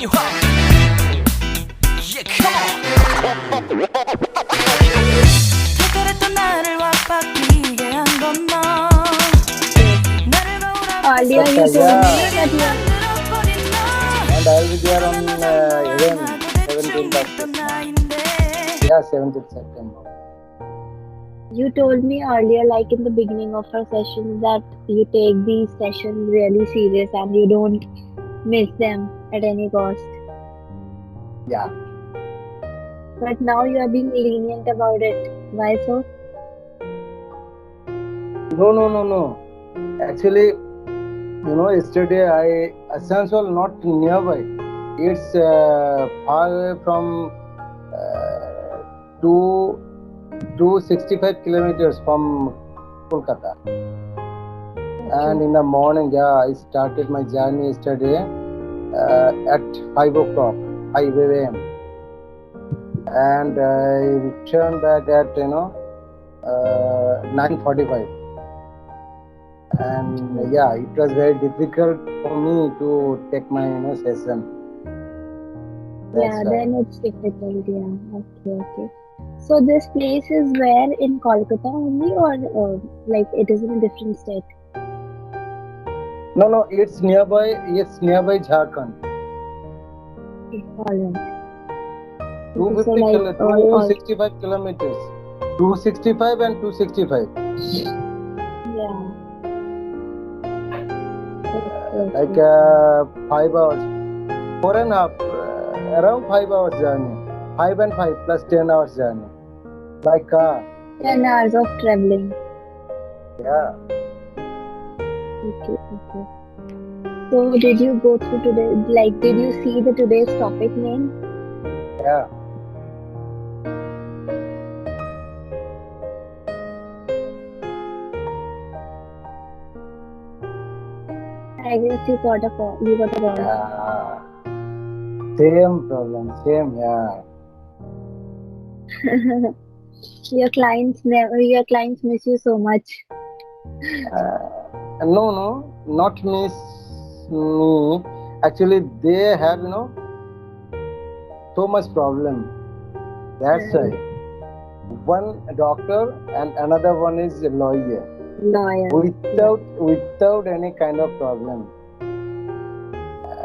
you up. Yeah, come on. 특별했던 나를 와빠지게 한 건 너. 나를 거울 앞에 Earlier you told me that you 만들어버린 너. And I will be there on even 17th of this month. Yeah, 17th September. You told me earlier, like in the beginning of our sessions, that you take these sessions really serious and you don't miss them at any cost. Yeah. But now you are being lenient about it. Why so? No. Actually, yesterday Asansol not nearby. It's far away from 265 kilometers from Kolkata. And in the morning, I started my journey yesterday at 5 o'clock, 5 a.m. And I returned back at 9:45. And it was very difficult for me to take my session. Yeah, then it's difficult. Yeah. Okay. So this place is where in Kolkata only, or like it is in a different state? No, it's nearby. It's nearby Jharkhand. Alright. 265 kilometers. 265 and 265. Yeah. Like 5 hours. 4.5. Around 5 hours journey. 5 and 5 plus 10 hours journey. By car. 10 hours of traveling. Yeah. Okay. So did you go through today? Like, did you see the today's topic name? Yeah. I guess you got a call. Yeah. Same problem. Same. Yeah. Your clients miss you so much. No, not miss me. Actually, they have so much problem. That's why. One doctor and another one is a lawyer. Without any kind of problem.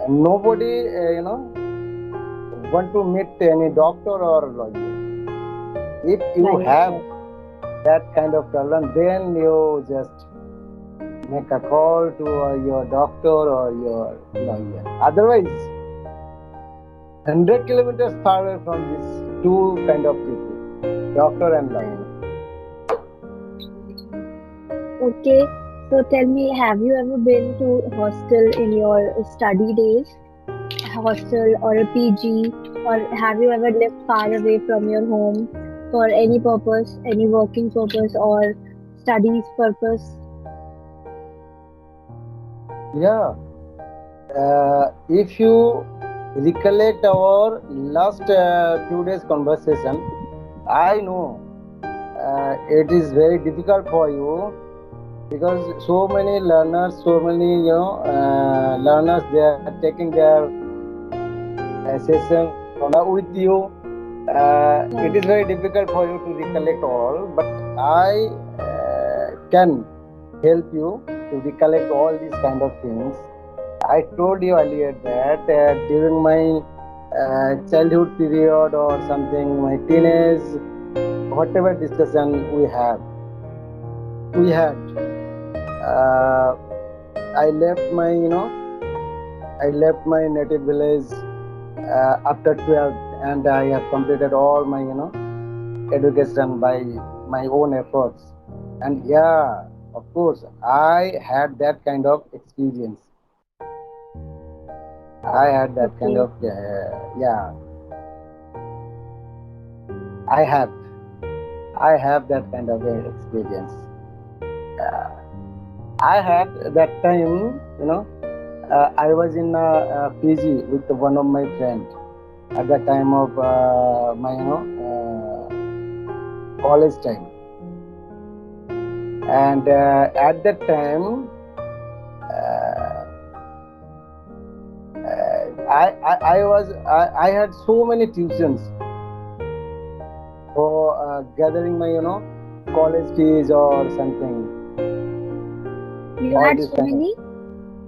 Nobody want to meet any doctor or lawyer. If you have that kind of problem, then you just make a call to your doctor or your lawyer. Otherwise, 100 kilometers far away from these two kind of people, doctor and lawyer. Okay, so tell me, have you ever been to hostel in your study days? Hostel or a PG, or have you ever lived far away from your home for any purpose, any working purpose or studies purpose? Yeah. If you recollect our last few days conversation, I know it is very difficult for you because so many learners, learners, they are taking their session with you. It is very difficult for you to recollect all, but I can help you to recollect all these kind of things. I told you earlier that during my childhood period or something, my teenage, whatever discussion we had, I left my native village after 12th, and I have completed all my education by my own efforts. And of course, I had that kind of experience. I had that kind of I have that kind of experience. I had that time, I was in a PG with one of my friends at the time of my, college time. And at that time, I had so many tuitions for gathering my college fees or something. You All had these so kind of many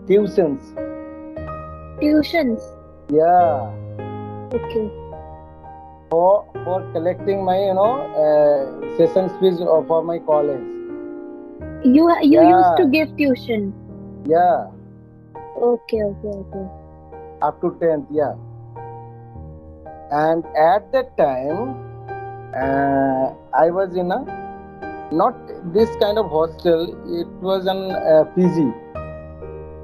tuitions. tuitions. Yeah, Okay. for collecting my sessions fees for my college. You used to Yeah, give tuition. yeah, Okay, okay, okay. up to 10th. Yeah, and at that time, I was in a not this kind of hostel. It was an PG.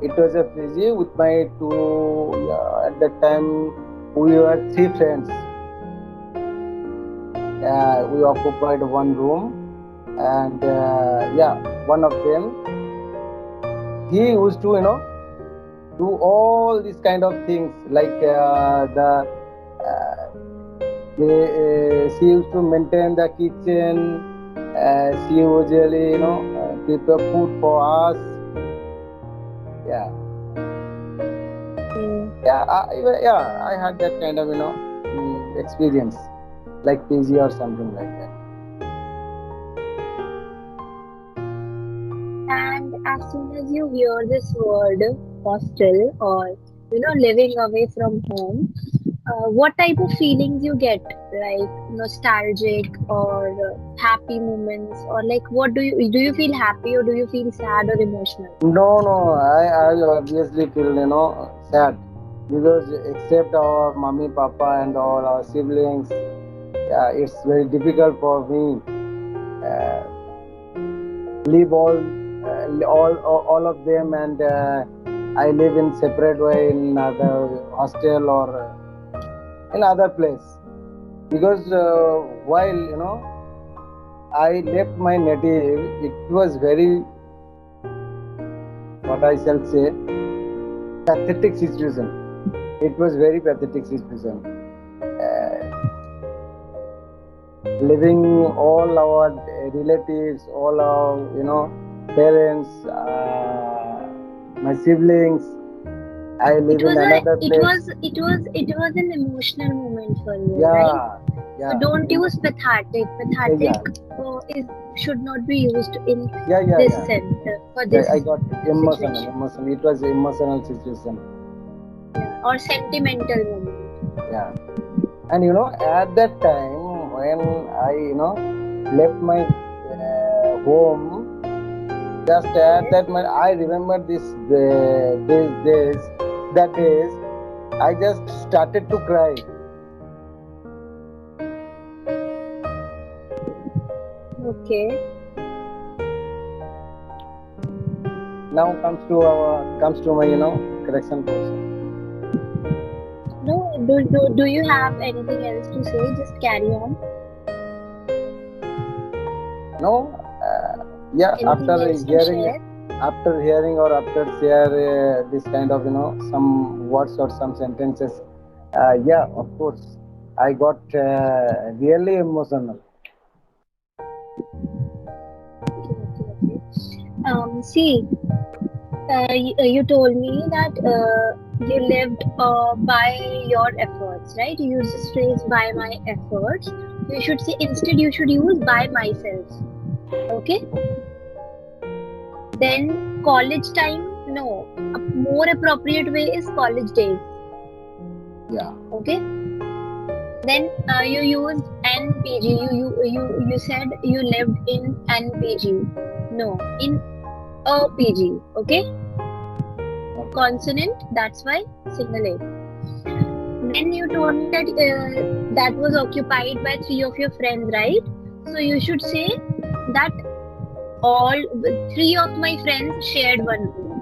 It was a PG with my two. Yeah, at that time, we were three friends. We occupied one room, and yeah, one of them he used to do all these kind of things like uh, she used to maintain the kitchen. She usually prepare food for us. Yeah, Okay. yeah, I had that kind of experience like PG or something like that. And as soon as you hear this word hostel or living away from home, what type of feelings you get? Like nostalgic or happy moments, or like what do you feel happy or do you feel sad or emotional? No, I obviously feel sad because except our mommy, papa, and all our siblings, yeah, it's very difficult for me uh, leave all of them, and I live in separate way in other hostel or in other place because while I left my native, it was very what I shall say pathetic situation. It was very pathetic situation. Living all our relatives, all our parents, my siblings. I live It in was a another it place. was it was it was an emotional moment for you, right? Yeah, So yeah, don't use pathetic. Pathetic yeah, is should not be used in this yeah. sense for Yeah, this I got emotional, situation. emotional. It was emotional situation. Yeah. Or sentimental moment. Yeah, and at that time when I left my home, just at Yes. that moment I remember these days, that days I just started to cry. Okay. Now comes to my correction portion. No, do you have anything else to say? Just carry on. No, yeah. Anything else to share? After hearing or after share this kind of some words or some sentences, yeah, of course, I got really emotional. Okay, okay, okay. See, you told me that you lived by your efforts, right? You use this phrase by my efforts. You should say instead you should use by myself. Okay? Then college time, no. A more appropriate way is college days. Yeah, Okay? Then you used NPG. You said you lived in NPG. No, in OPG. Okay? Consonant. That's why single A. Then you told me that that was occupied by three of your friends, right? So you should say that all three of my friends shared one room,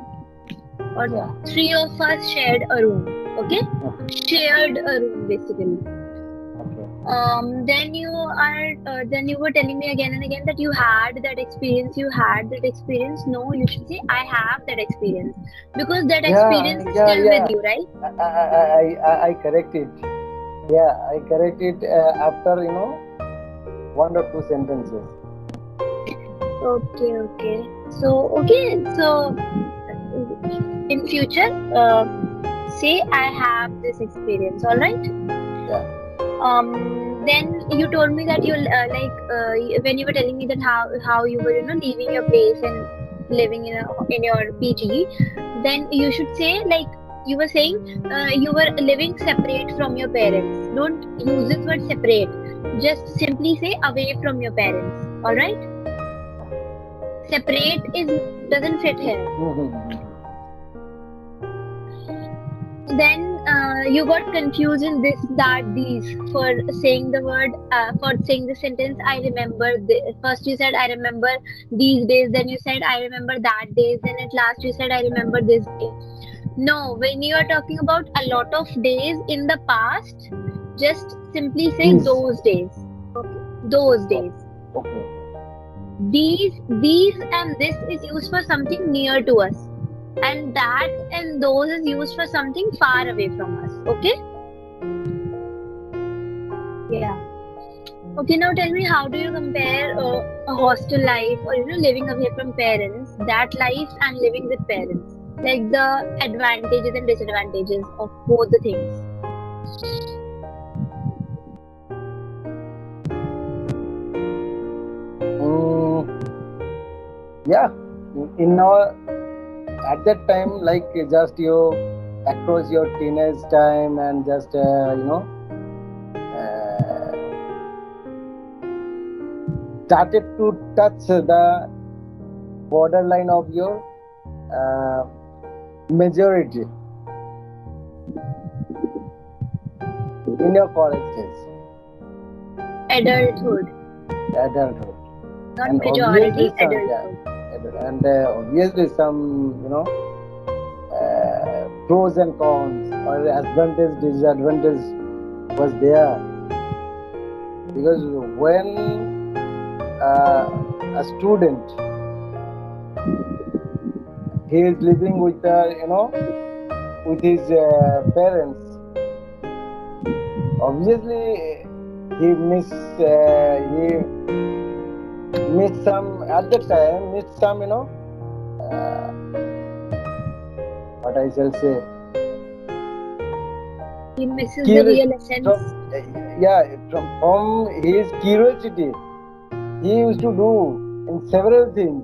or yeah. three of us shared a room. Okay, shared a room basically. Okay. Then you were telling me again and again that you had that experience. You had that experience. No, you should say I have that experience because that experience is still with Yeah. you, right? I correct it. Yeah, I correct it after one or two sentences. Okay, okay. So, in future, say I have this experience. All right. Yeah. Then you told me that when you were telling me that how you were leaving your place and living in your PG, then you should say like you were saying you were living separate from your parents. Don't use this word separate. Just simply say away from your parents. All right. Separate doesn't fit here. Then you got confused in this, that, these for saying the word, for saying the sentence. I remember. First you said I remember these days. Then you said I remember that days. Then at last you said I remember this day. No, when you are talking about a lot of days in the past, just simply say These. those days. Okay, those days. Okay. These and this is used for something near to us, and that and those is used for something far away from us. Okay. Yeah. Okay, now tell me, how do you compare a hostel life or living away from parents, that life, and living with parents? Like the advantages and disadvantages of both the things. Yeah. In our at that time, like just you across your teenage time and just started to touch the borderline of your majority in your college days, Adulthood, adulthood, not and majority, obviously some, adulthood. and obviously some pros and cons or advantage disadvantage was there, because when a student he is living with with his parents, obviously he missed some at the time, missed some what I shall say, He misses the real essence. From his curiosity he used to do in several things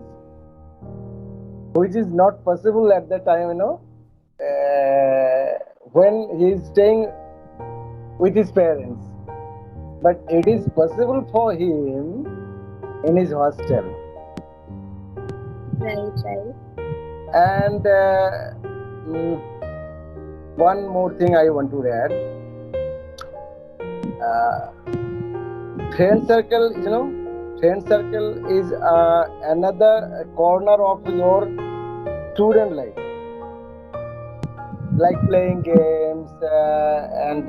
which is not possible at the time, when he is staying with his parents, but it is possible for him in his hostel. Right. And one more thing I want to add, friend circle, friend circle is another corner of your student life, like playing games and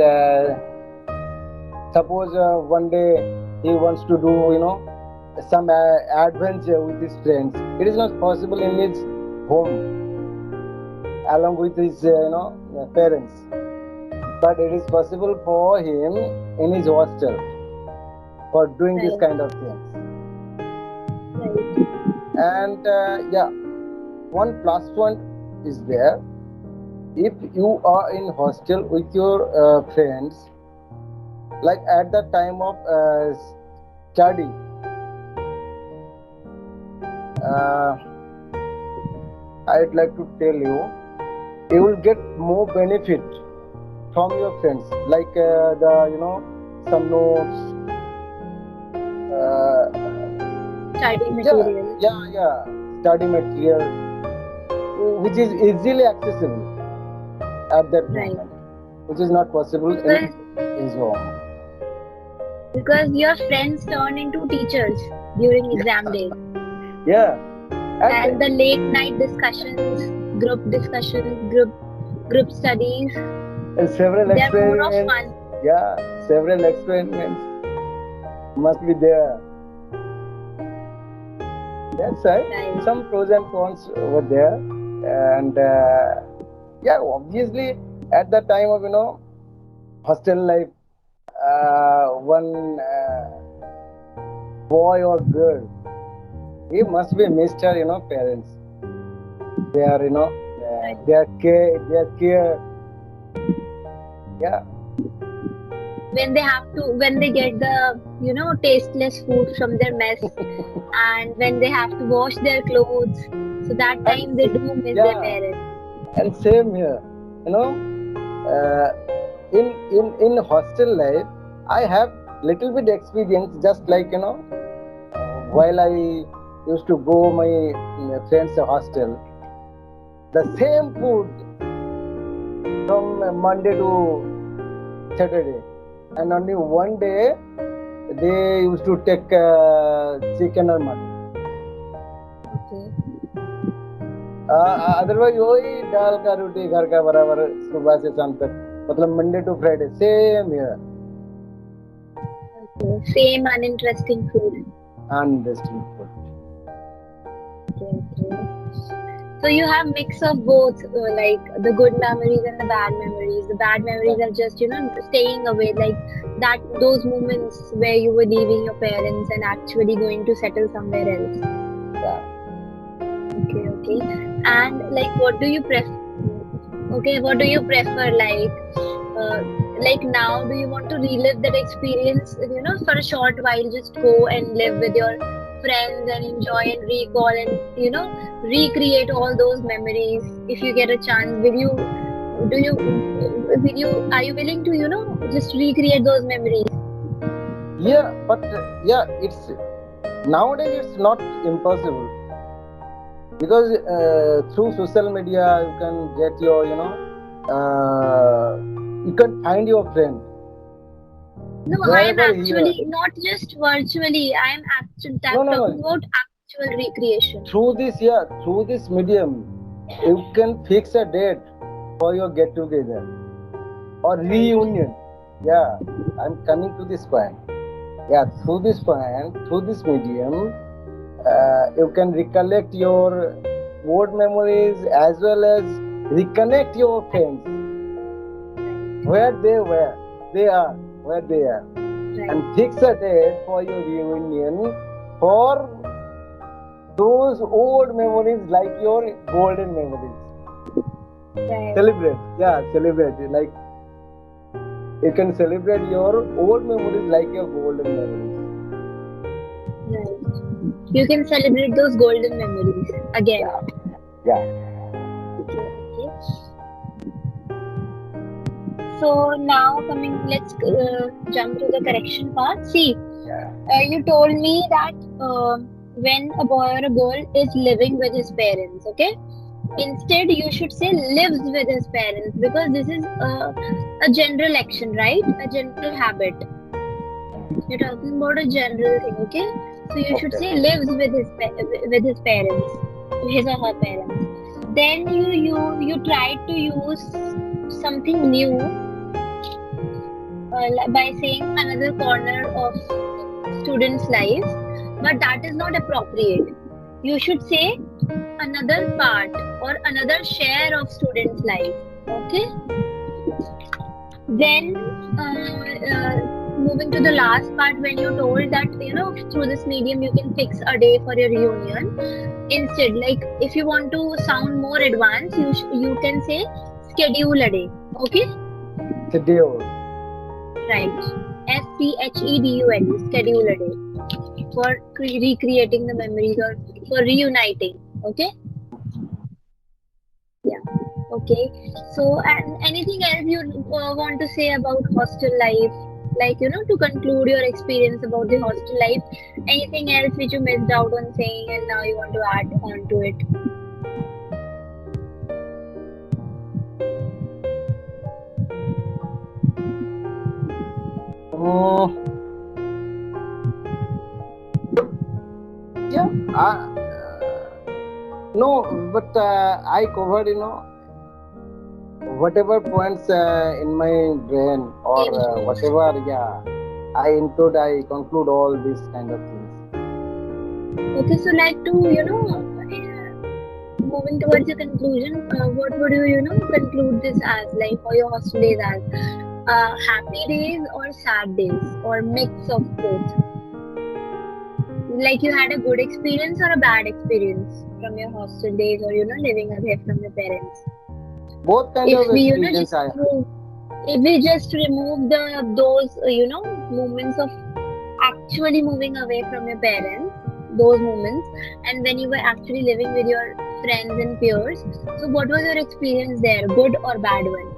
suppose one day he wants to do some adventure with his friends. It is not possible in his home along with his parents, but it is possible for him in his hostel for doing this kind of things. Right. And one plus one is there. If you are in hostel with your friends, like at the time of study, I'd like to tell you, you will get more benefit from your friends, like some notes, Study material. study material, which is easily accessible at that moment, which is not possible in his home. Because your friends turn into teachers during exam day. Yeah. And the late night discussions, group studies. And several They are experiments. more of fun. Yeah, several experiments must be there. That's right. Some pros and cons over there, and obviously at the time of hostel life, one boy or girl, he must be missed her their parents. Their care Yeah. When they get the, tasteless food from their mess, and when they have to wash their clothes, so that time they do miss their Yeah, parents. and same here. You know, uh, in hostel life, I have little bit experience. Just like while I used to go my friend's hostel, the same food from Monday to Saturday, and only one day they used to take chicken or mutton. Okay. Otherwise वही दाल का रोटी घर का बराबर सुबह से शाम तक मतलब Monday to Friday same here Okay. Same uninteresting food. Uninteresting food Okay, okay. So you have mix of both, like the good memories and the bad memories. The bad memories are just, staying away, like that, those moments where you were leaving your parents and actually going to settle somewhere else. yeah. Okay, okay. And like, what do you prefer? Okay, what do you prefer? Like now, do you want to relive that experience? For a short while, just go and live with your friends and enjoy and recall and recreate all those memories. If you get a chance, are you willing to just recreate those memories? Yeah, but yeah, it's nowadays it's not impossible because through social media you can get your you can find your friend. No, I am actually not just virtually. I am actually talking about actual recreation. Through this medium, you can fix a date for your get together or reunion. Yeah, I'm coming to this point. Yeah, through this medium, you can recollect your old memories as well as reconnect your friends where they were, they are, where they are, and fix a date for your reunion for those old memories like your golden memories. Right. Celebrate. Like you can celebrate your old memories like your golden memories. Right. You can celebrate those golden memories again. Yeah. Okay. So now let's jump to the correction part. See, you told me that when a boy or a girl is living with his parents, okay? Instead, you should say lives with his parents because this is a general action, right? A general habit. You're talking about a general thing, okay? So you should say lives with his parents, his or her parents. Then you try to use something new by saying another corner of student's life, but that is not appropriate. You should say another part or another share of student's life. Okay. Then moving to the last part, when you told that through this medium you can fix a day for your reunion. Instead, like if you want to sound more advanced, you can say schedule a day. Okay. Schedule. Right. SCHEDULE. Schedule a day for recreating the memories or for reuniting. Okay. Yeah. Okay. So, and anything else you want to say about hostel life? Like, to conclude your experience about the hostel life, anything else which you missed out on saying and now you want to add on to it? No, but I covered, whatever points in my brain or whatever, I conclude all these kind of things. Okay, so like to, moving towards the conclusion, what would you, conclude this as, like, for your hostel days as? Happy days or sad days or mix of both? Like you had a good experience or a bad experience from your hostel days or living away from your parents? Both kind of experience I have. If we just remove those moments of actually moving away from your parents, those moments, and when you were actually living with your friends and peers, so what was your experience there, good or bad one?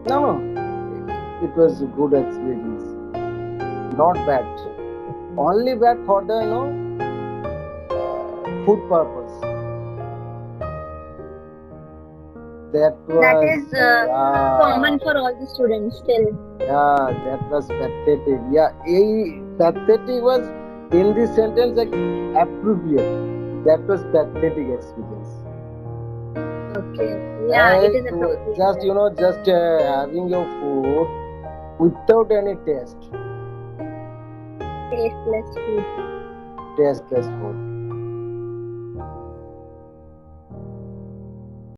No, it was a good experience, not bad. Only bad for the food purpose. That That was is common for all the students still. yeah, that was pathetic. Yeah, pathetic was in this sentence like appropriate. That was pathetic experience. Okay, yeah, it is I appropriate. just just having your food without any taste, Tasteless food. tasteless food.